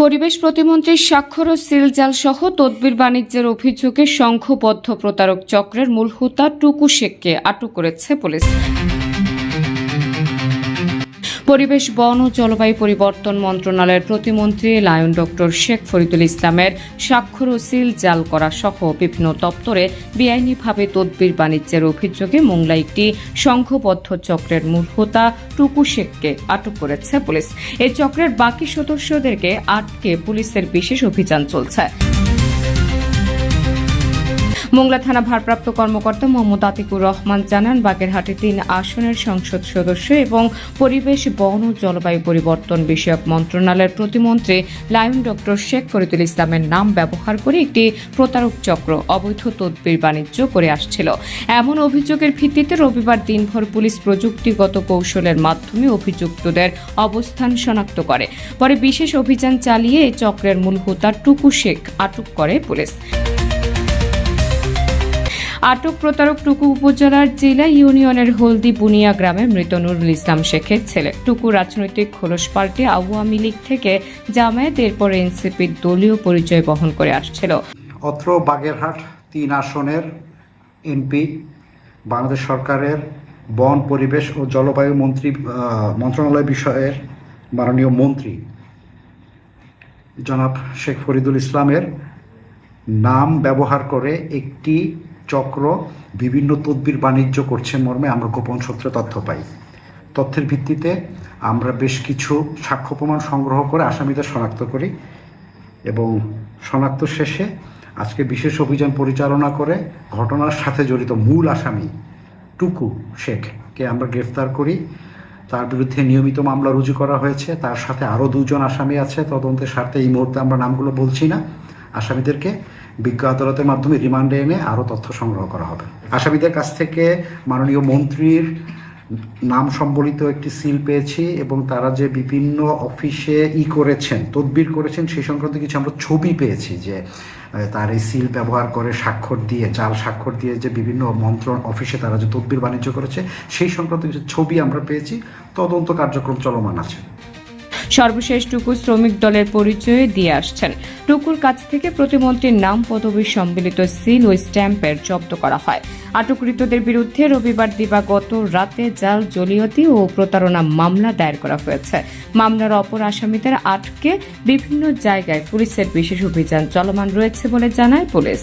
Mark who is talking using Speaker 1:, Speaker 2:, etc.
Speaker 1: পরিবেশ প্রতিমন্ত্রীর স্বাক্ষর ও সিলজাল সহ তদবির বাণিজ্যের অভিযোগে সংঘবদ্ধ প্রতারক চক্রের মূল হোতা টুকু শেখকে আটক করেছে পুলিশ। পরিবেশ, বন ও জলবায়ু পরিবর্তন মন্ত্রণালয়ের প্রতিমন্ত্রী লায়ন ডক্টর শেখ ফরিদুল ইসলামের স্বাক্ষর ও সিল জাল করা সহ বিভিন্ন দপ্তরে বেআইনিভাবে তদবির বাণিজ্যের অভিযোগে মোংলা একটি সংঘবদ্ধ চক্রের মূল হোতা টুকু শেখকে আটক করেছে পুলিশ। এই চক্রের বাকি সদস্যদেরকে আটকে পুলিশের বিশেষ অভিযান চলছে। মোংলা থানা ভারপ্রাপ্ত কর্মকর্তা মোহাম্মদ আতিকুর রহমান জানান, বাগেরহাটে ৩ আসনের সংসদ সদস্য এবং পরিবেশ, বন ও জলবায়ু পরিবর্তন বিষয়ক মন্ত্রণালয়ের প্রতিমন্ত্রী লায়ন ডক্টর শেখ ফরিদুল ইসলামের নাম ব্যবহার করে একটি প্রতারক চক্র অবৈধ তদবির বাণিজ্য করে আসছিল। এমন অভিযোগের ভিত্তিতে রবিবার দিনভর পুলিশ প্রযুক্তিগত কৌশলের মাধ্যমে অভিযুক্তদের অবস্থান শনাক্ত করে। পরে বিশেষ অভিযান চালিয়ে এই চক্রের মূল হোতা টুকু শেখ আটক করে পুলিশ। আটক প্রতারক টুকু উপজেলার জেলা ইউনিয়নের হলদি বুনিয়া গ্রামের মৃত নুরুল ইসলাম শেখের ছেলে। টুকু রাজনৈতিক খোলস পাল্টে আওয়ামী লীগ থেকে জামায়াত, এরপর এনসিপির দলীয় পরিচয় বহন করে আসছিল।
Speaker 2: অত্র বাগেরহাট ৩ আসনের এমপি, বাংলাদেশ সরকারের বন, পরিবেশ ও জলবায়ু মন্ত্রণালয় বিষয়ের মাননীয় মন্ত্রী জনাব শেখ ফরিদুল ইসলামের নাম ব্যবহার করে একটি চক্র বিভিন্ন তদবির বাণিজ্য করছে মর্মে আমরা গোপন সূত্রে তথ্য পাই। তথ্যের ভিত্তিতে আমরা বেশ কিছু সাক্ষ্য প্রমাণ সংগ্রহ করে আসামিদের শনাক্ত করি এবং শনাক্ত শেষে আজকে বিশেষ অভিযান পরিচালনা করে ঘটনার সাথে জড়িত মূল আসামি টুকু শেখকে আমরা গ্রেফতার করি। তার বিরুদ্ধে নিয়মিত মামলা রুজু করা হয়েছে। তার সাথে আরও 2 জন আসামি আছে। তদন্তের স্বার্থে এই মুহূর্তে আমরা নামগুলো বলছি না। আসামিদেরকে বিজ্ঞ আদালতের মাধ্যমে রিমান্ডে এনে আরও তথ্য সংগ্রহ করা হবে। আসামিদের কাছ থেকে মাননীয় মন্ত্রীর নাম সম্বলিত একটি সিল পেয়েছি এবং তারা যে বিভিন্ন অফিসে করেছেন, তদবির করেছেন, সেই সংক্রান্ত কিছু আমরা ছবি পেয়েছি যে তার এই সিল ব্যবহার করে স্বাক্ষর দিয়ে, জাল স্বাক্ষর দিয়ে যে বিভিন্ন অফিসে তারা যে তদবির বাণিজ্য করেছে সেই সংক্রান্ত কিছু ছবি আমরা পেয়েছি। তদন্ত কার্যক্রম চলমান আছে।
Speaker 1: সর্বশেষ টুকু শ্রমিক দলের পরিচয় দিয়ে আসছেন। টুকুর কাছ থেকে প্রতিমন্ত্রীর নাম, পদবি সম্মিলিত সিল ও স্ট্যাম্পের জব্দ করা হয়। আটককৃতদের বিরুদ্ধে রবিবার দিবাগত রাতে জাল, জালিয়াতি ও প্রতারণা মামলা দায়ের করা হয়েছে। মামলার অপর আসামিদের আটকে বিভিন্ন জায়গায় পুলিশের বিশেষ অভিযান চলমান রয়েছে বলে জানায় পুলিশ।